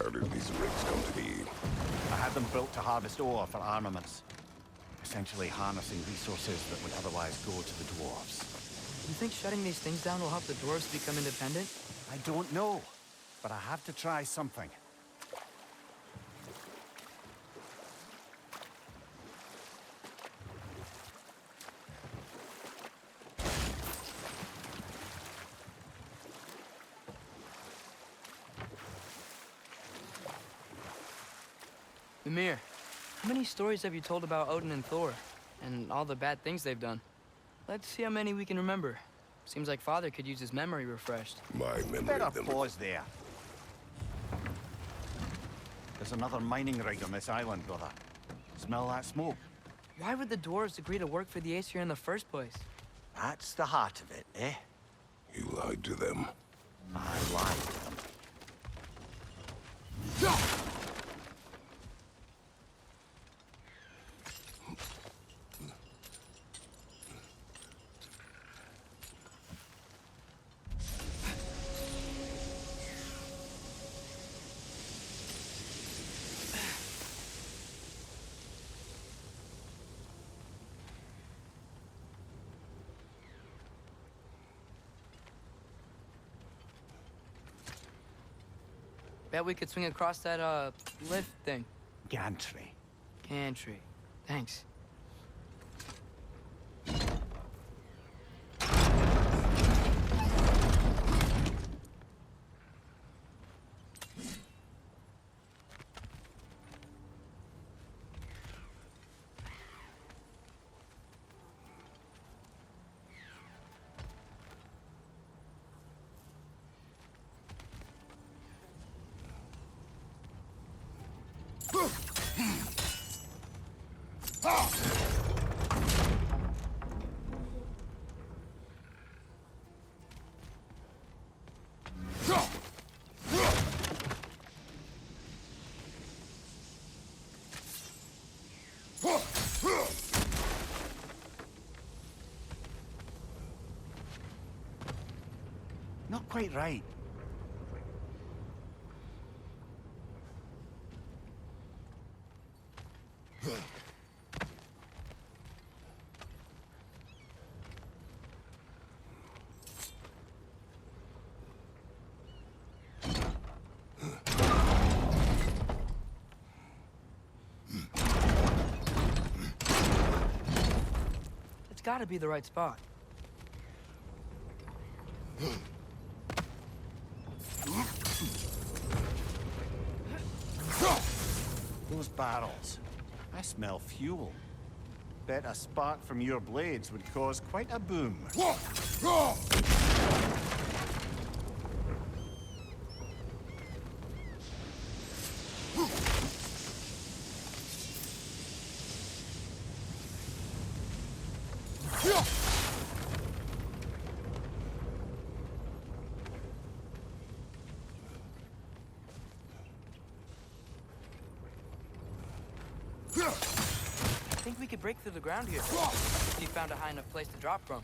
How did these rigs come to be? I had them built to harvest ore for armaments. Essentially harnessing resources that would otherwise go to the dwarves. You think shutting these things down will help the dwarves become independent? I don't know, but I have to try something. Ymir, how many stories have you told about Odin and Thor? And all the bad things they've done? Let's see how many we can remember. Seems like Father could use his memory refreshed. My memory Better of them. pause there. There's another mining rig on this island, brother. Smell that smoke? Why would the dwarves agree to work for the Aesir in the first place? That's the heart of it, eh? You lied to them. I lied to them. Bet we could swing across that, lift thing. Gantry. Gantry. Thanks. Not quite right. It's gotta be the right spot. Those barrels. I smell fuel. Bet a spark from your blades would cause quite a boom. I think we could break through the ground here. If you found a high enough place to drop from.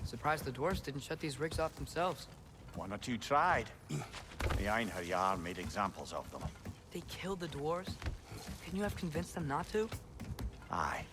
Surprised the dwarves didn't shut these rigs off themselves. One or two tried. The Einherjar made examples of them. They killed the dwarves? Couldn't you have convinced them not to? Aye.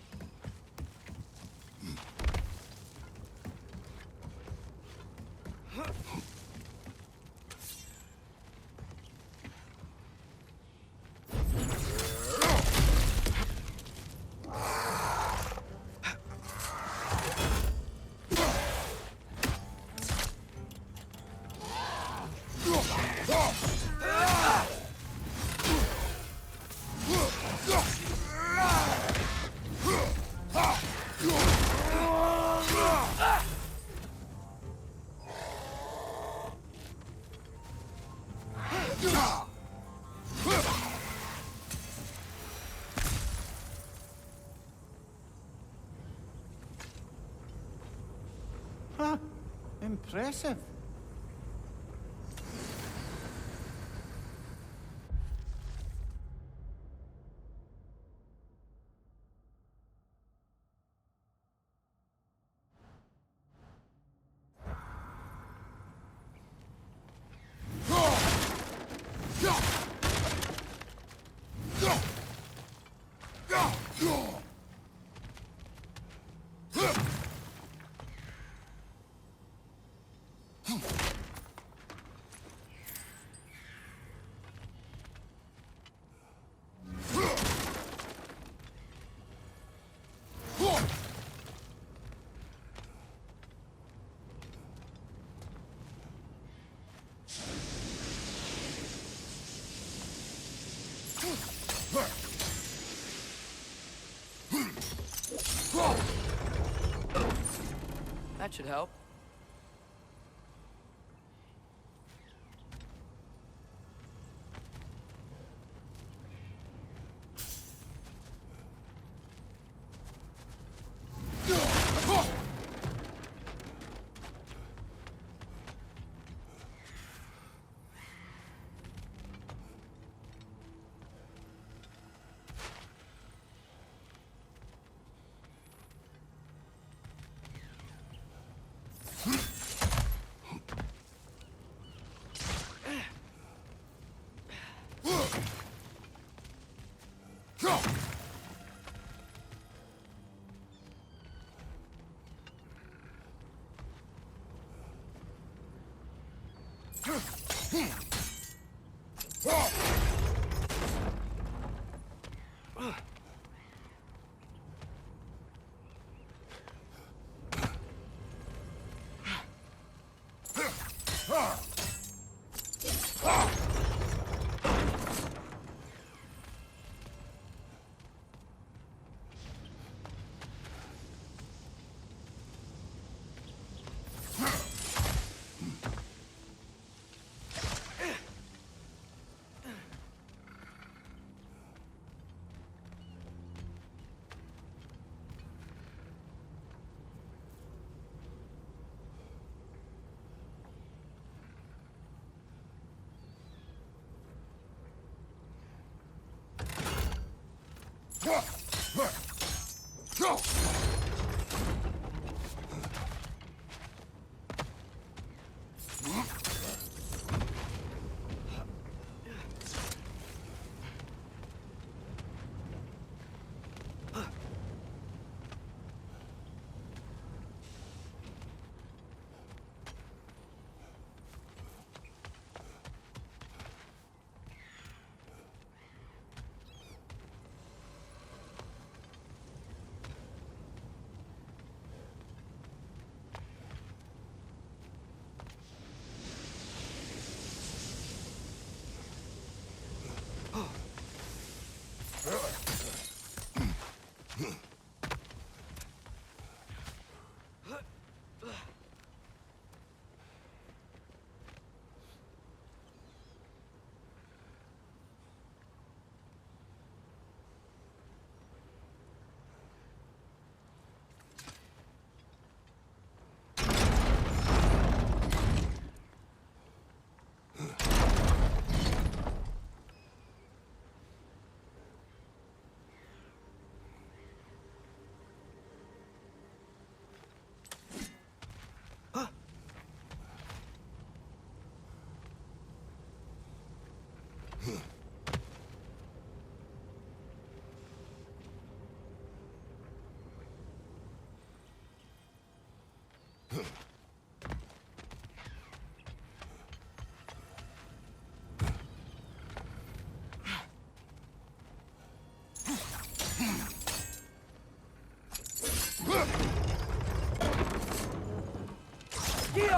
Huh. Impressive. That should help.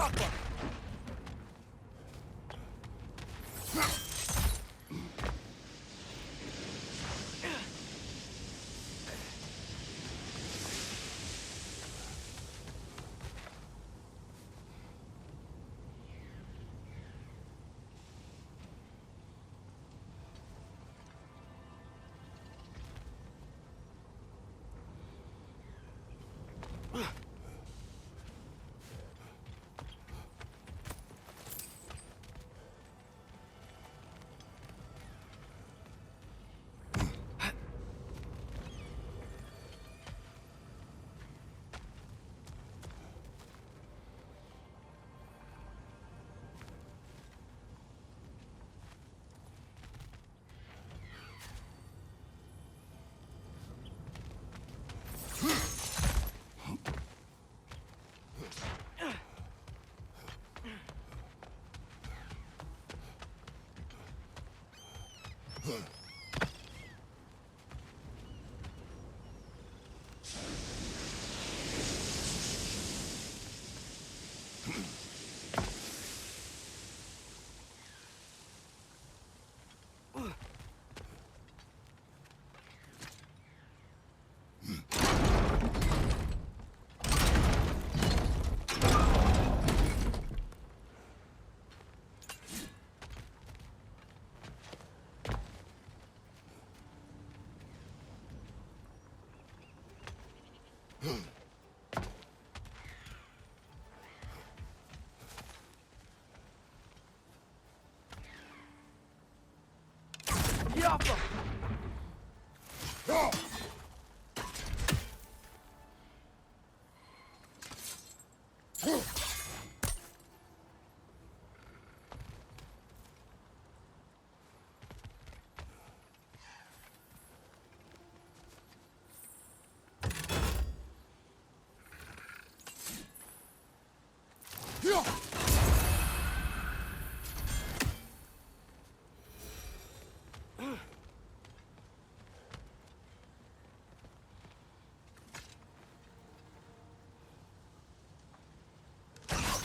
Yappa! Yappa!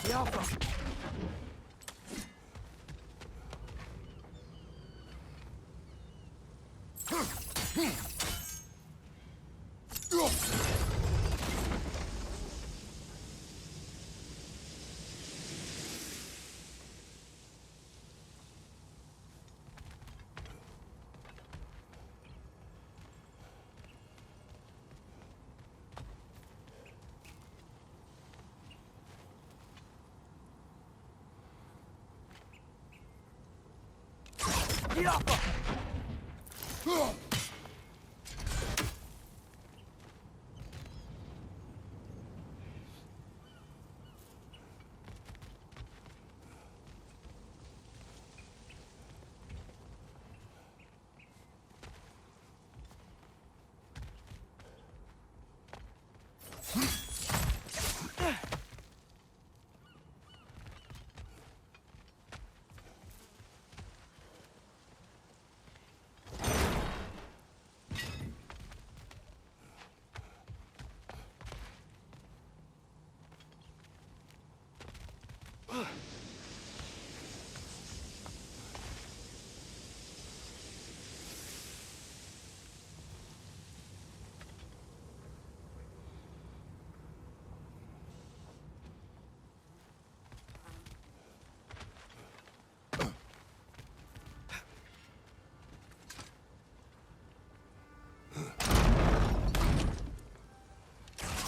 Yappa!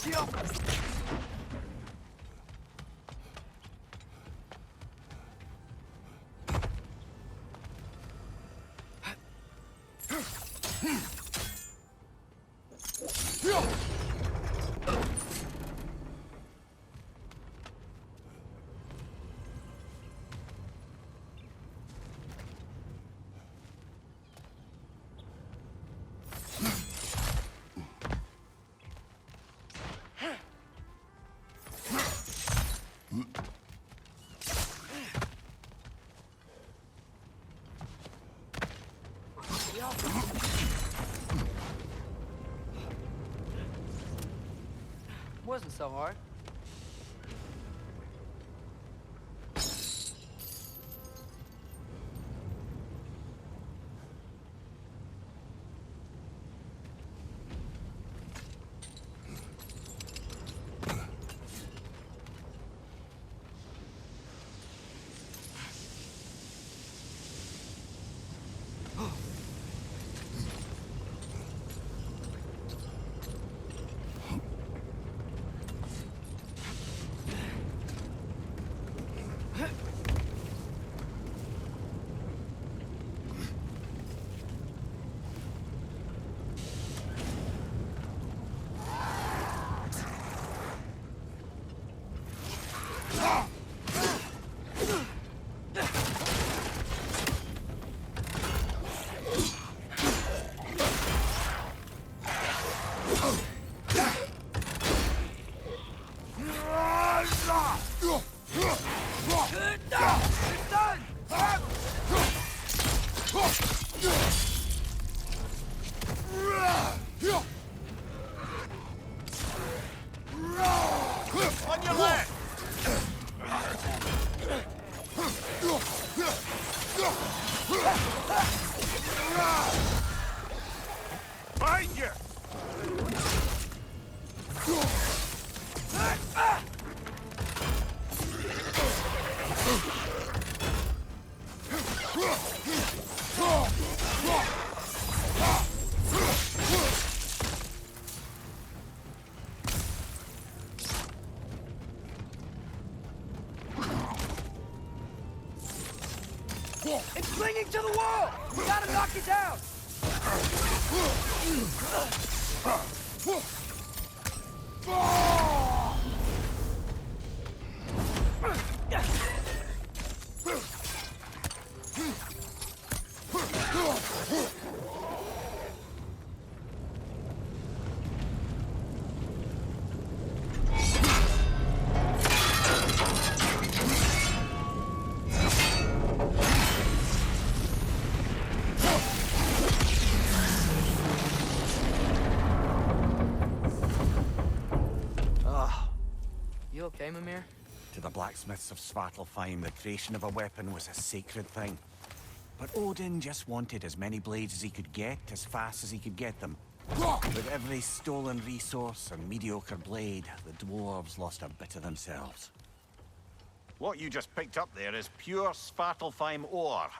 Yappa! Wasn't so hard. It's done! On your left! Behind you! It's clinging to the wall! We gotta knock it down! You okay, Mimir? To the blacksmiths of Svartalfheim, the creation of a weapon was a sacred thing. But Odin just wanted as many blades as he could get, as fast as he could get them. With every stolen resource and mediocre blade, the dwarves lost a bit of themselves. What you just picked up there is pure Svartalfheim ore.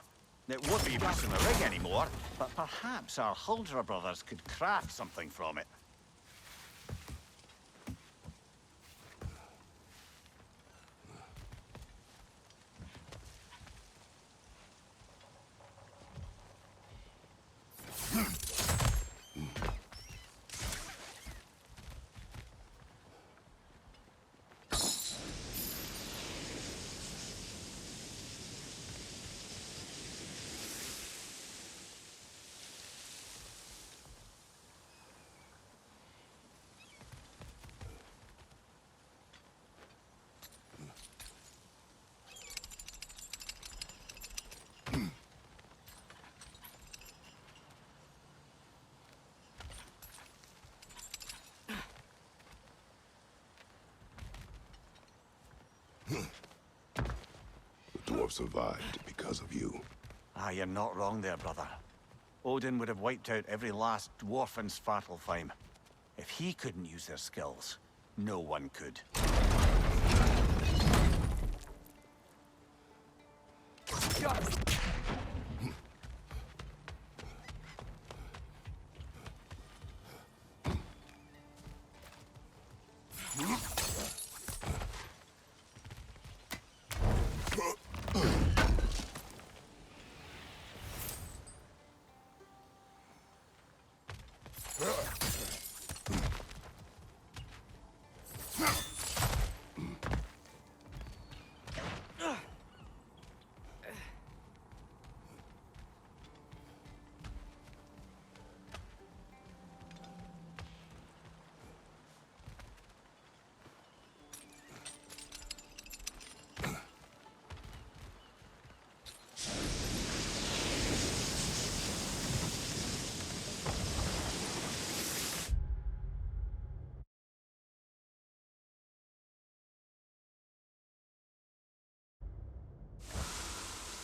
It won't be use in the rig anymore, but perhaps our Huldra brothers could craft something from it. The dwarf survived because of you. Ah, you're not wrong there, brother. Odin would have wiped out every last dwarf in Svartalfheim. If he couldn't use their skills, no one could.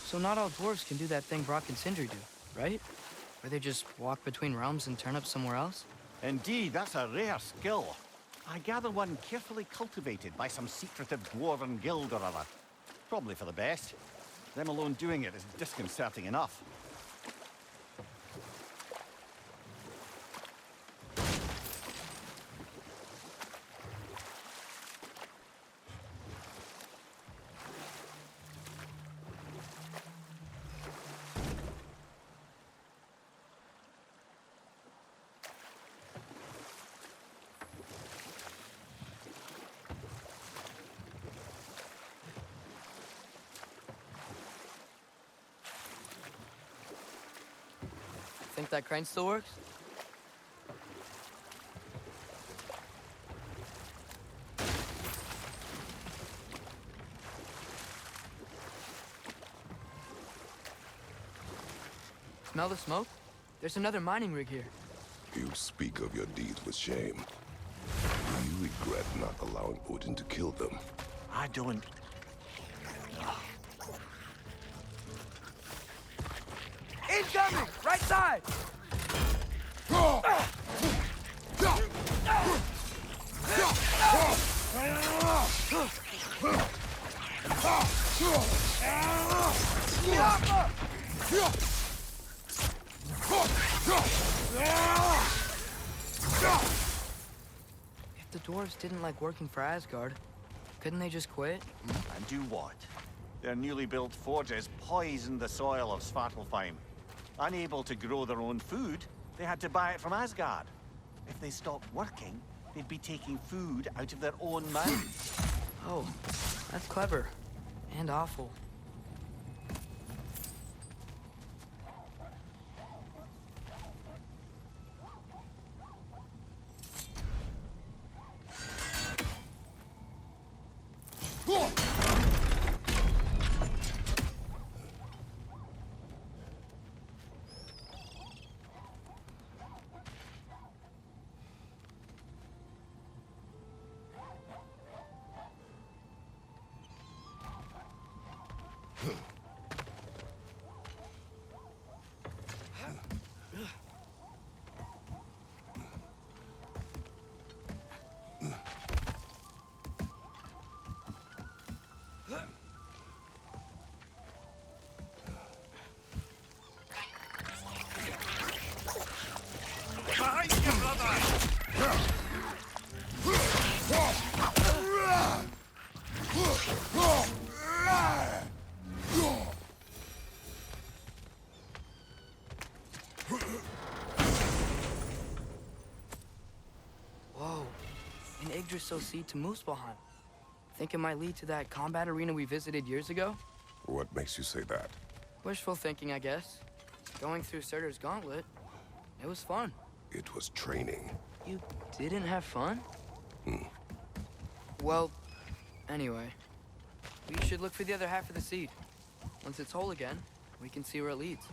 So not all dwarves can do that thing Brock and Sindri do, right? Where they just walk between realms and turn up somewhere else? Indeed, that's a rare skill. I gather one carefully cultivated by some secretive dwarven guild or other. Probably for the best. Them alone doing it is disconcerting enough. Think that crane still works? smell the smoke? There's another mining rig here. You speak of your deeds with shame. Do you regret not allowing Odin to kill them? I don't. Incoming! Right side! If the dwarves didn't like working for Asgard, couldn't they just quit? And do what? Their newly built forges poisoned the soil of Svartalfheim. Unable to grow their own food, they had to buy it from Asgard. If they stopped working, they'd be taking food out of their own mouths. Oh, that's clever. And awful. Whoa, an Yggdrasil seed to Muspelheim. Think it might lead to that combat arena we visited years ago? What makes you say that? Wishful thinking, I guess. Going through Surtur's gauntlet, it was fun. It was training. You didn't have fun? Well, anyway, we should look for the other half of the seed. Once it's whole again, we can see where it leads.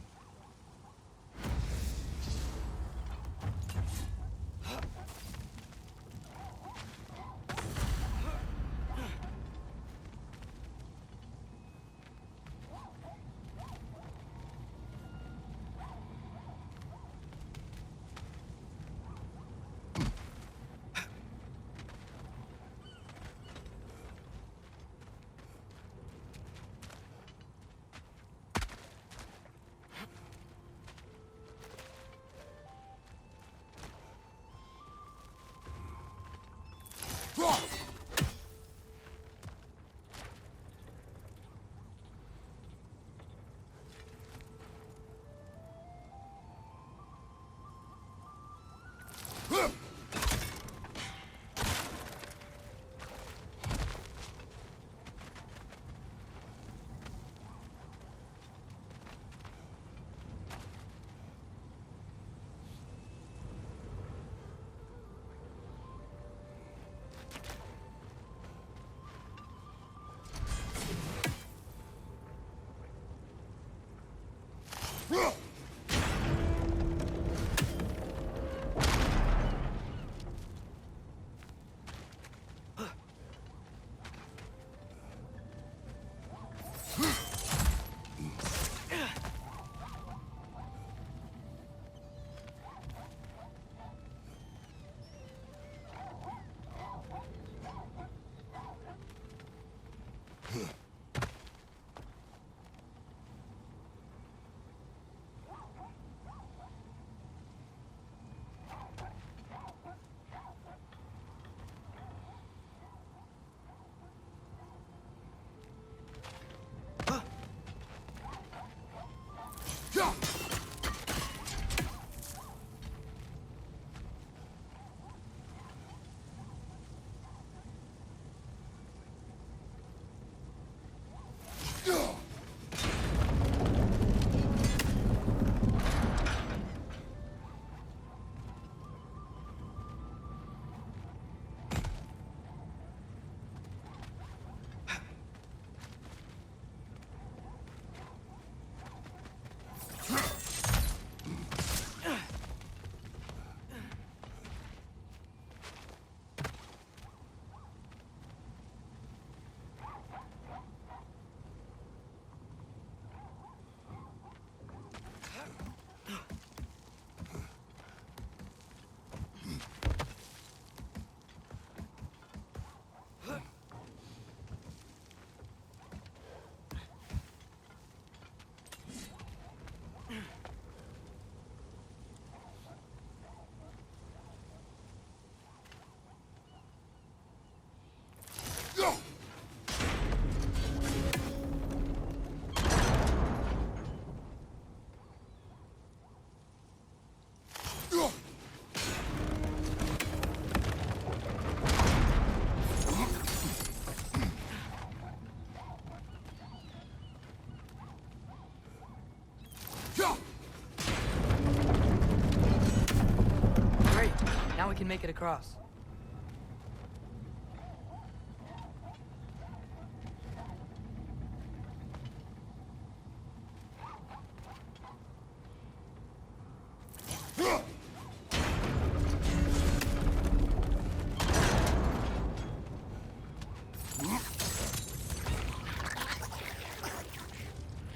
can make it across.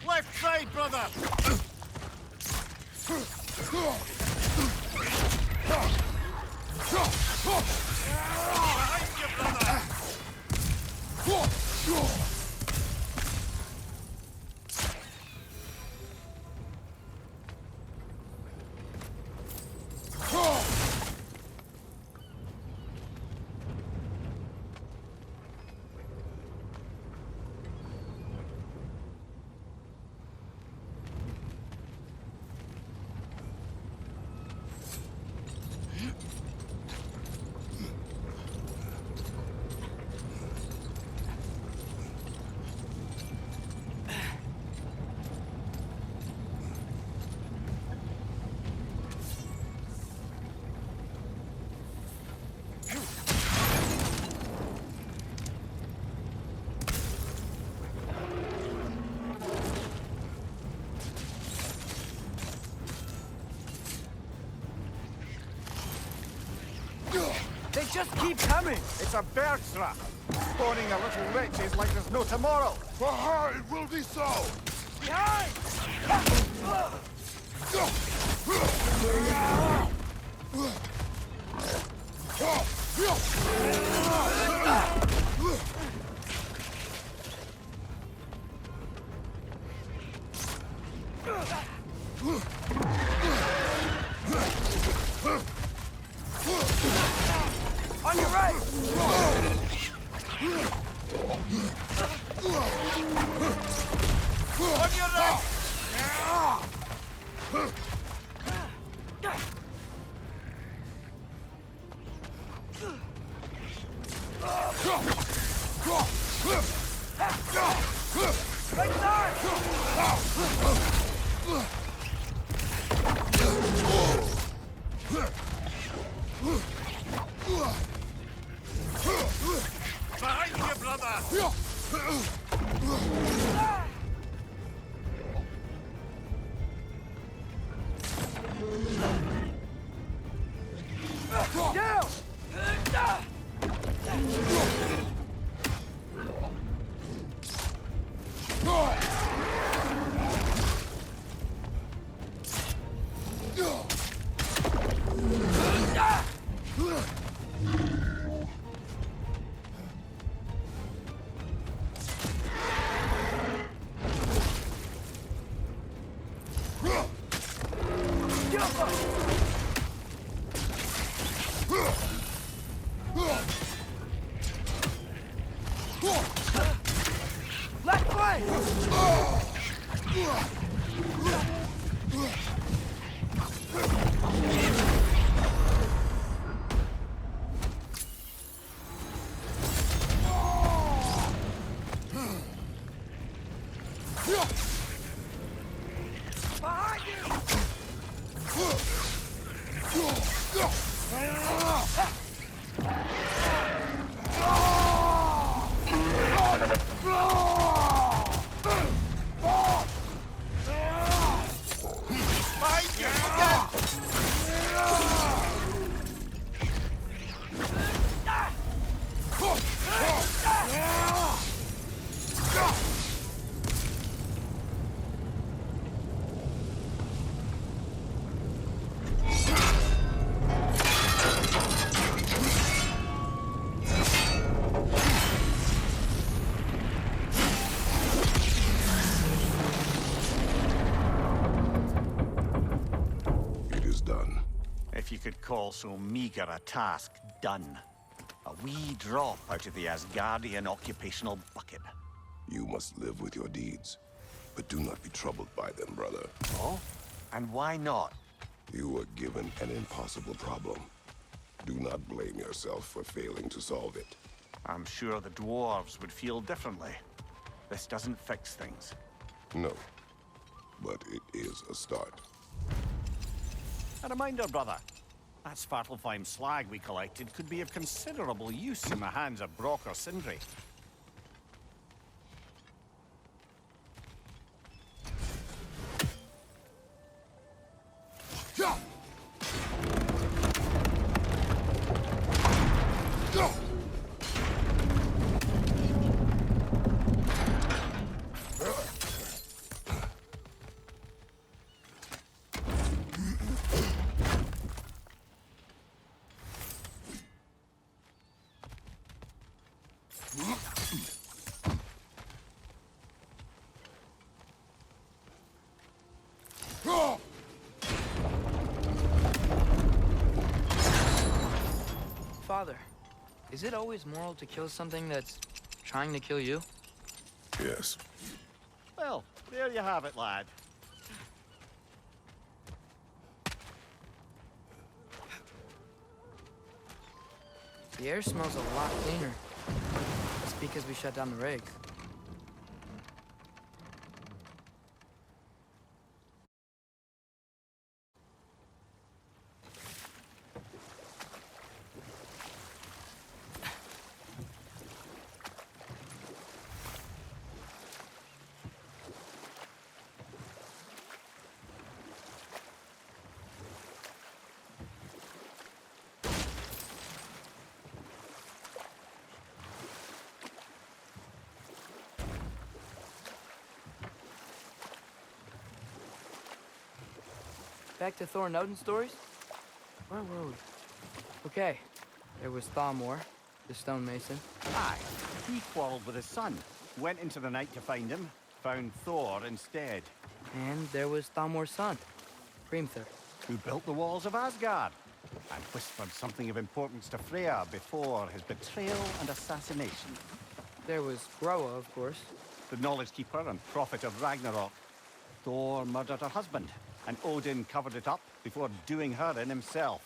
Left side, brother! Behind you, brother! They just keep coming! It's a bird trap! Spawning the little wretches like there's no tomorrow! For her, it will be so! Behind! On your right! On your right! Right side! Behind you, brother! Down! Left flank! Behind It is done. If you could call so meager a task done. A wee drop out of the Asgardian occupational bucket. You must live with your deeds, but do not be troubled by them, brother. Oh? And why not? You were given an impossible problem. Do not blame yourself for failing to solve it. I'm sure the dwarves would feel differently. This doesn't fix things. No, but it is a start. A reminder, brother. That Svartalfheim slag we collected could be of considerable use in the hands of Brock or Sindri. Father, is it always moral to kill something that's trying to kill you? Yes. Well, there you have it, lad. The air smells a lot cleaner. That's because we shut down the rigs. Back to Thor and Odin stories? Where were we? Okay, there was Thalmor, the stonemason. Aye, he quarreled with his son, went into the night to find him, found Thor instead. And there was Thalmor's son, Hrimthur. Who built the walls of Asgard, and whispered something of importance to Freya before his betrayal and assassination. There was Groa, of course. The knowledge keeper and prophet of Ragnarok. Thor murdered her husband, and Odin covered it up before doing her in himself.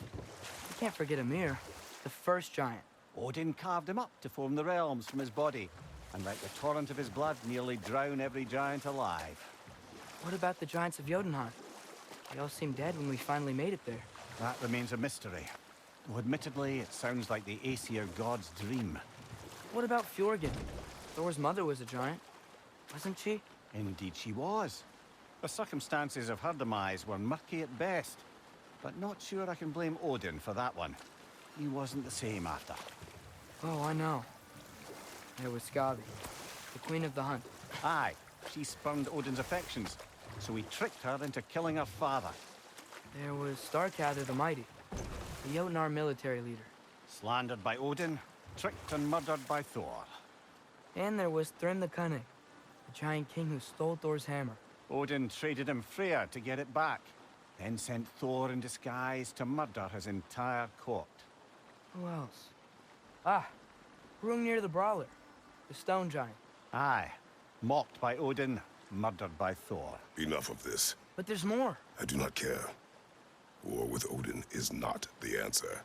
You can't forget Ymir, the first giant. Odin carved him up to form the realms from his body, and let the torrent of his blood nearly drown every giant alive. What about the giants of Jotunheim? They all seemed dead when we finally made it there. That remains a mystery. Though admittedly, it sounds like the Aesir god's dream. What about Fjorgyn? Thor's mother was a giant, wasn't she? Indeed she was. The circumstances of her demise were murky at best, but not sure I can blame Odin for that one. He wasn't the same after. Oh, I know. There was Skavi, the queen of the hunt. Aye, she spurned Odin's affections, so he tricked her into killing her father. There was Starkather the Mighty, the Jotnar military leader. Slandered by Odin, tricked and murdered by Thor. And there was Thrym the Cunning, the giant king who stole Thor's hammer. Odin traded him Freya to get it back, then sent Thor in disguise to murder his entire court. Who else? Ah, Hrungnir the Brawler, the stone giant. Aye, mocked by Odin, murdered by Thor. Enough of this. But there's more. I do not care. War with Odin is not the answer.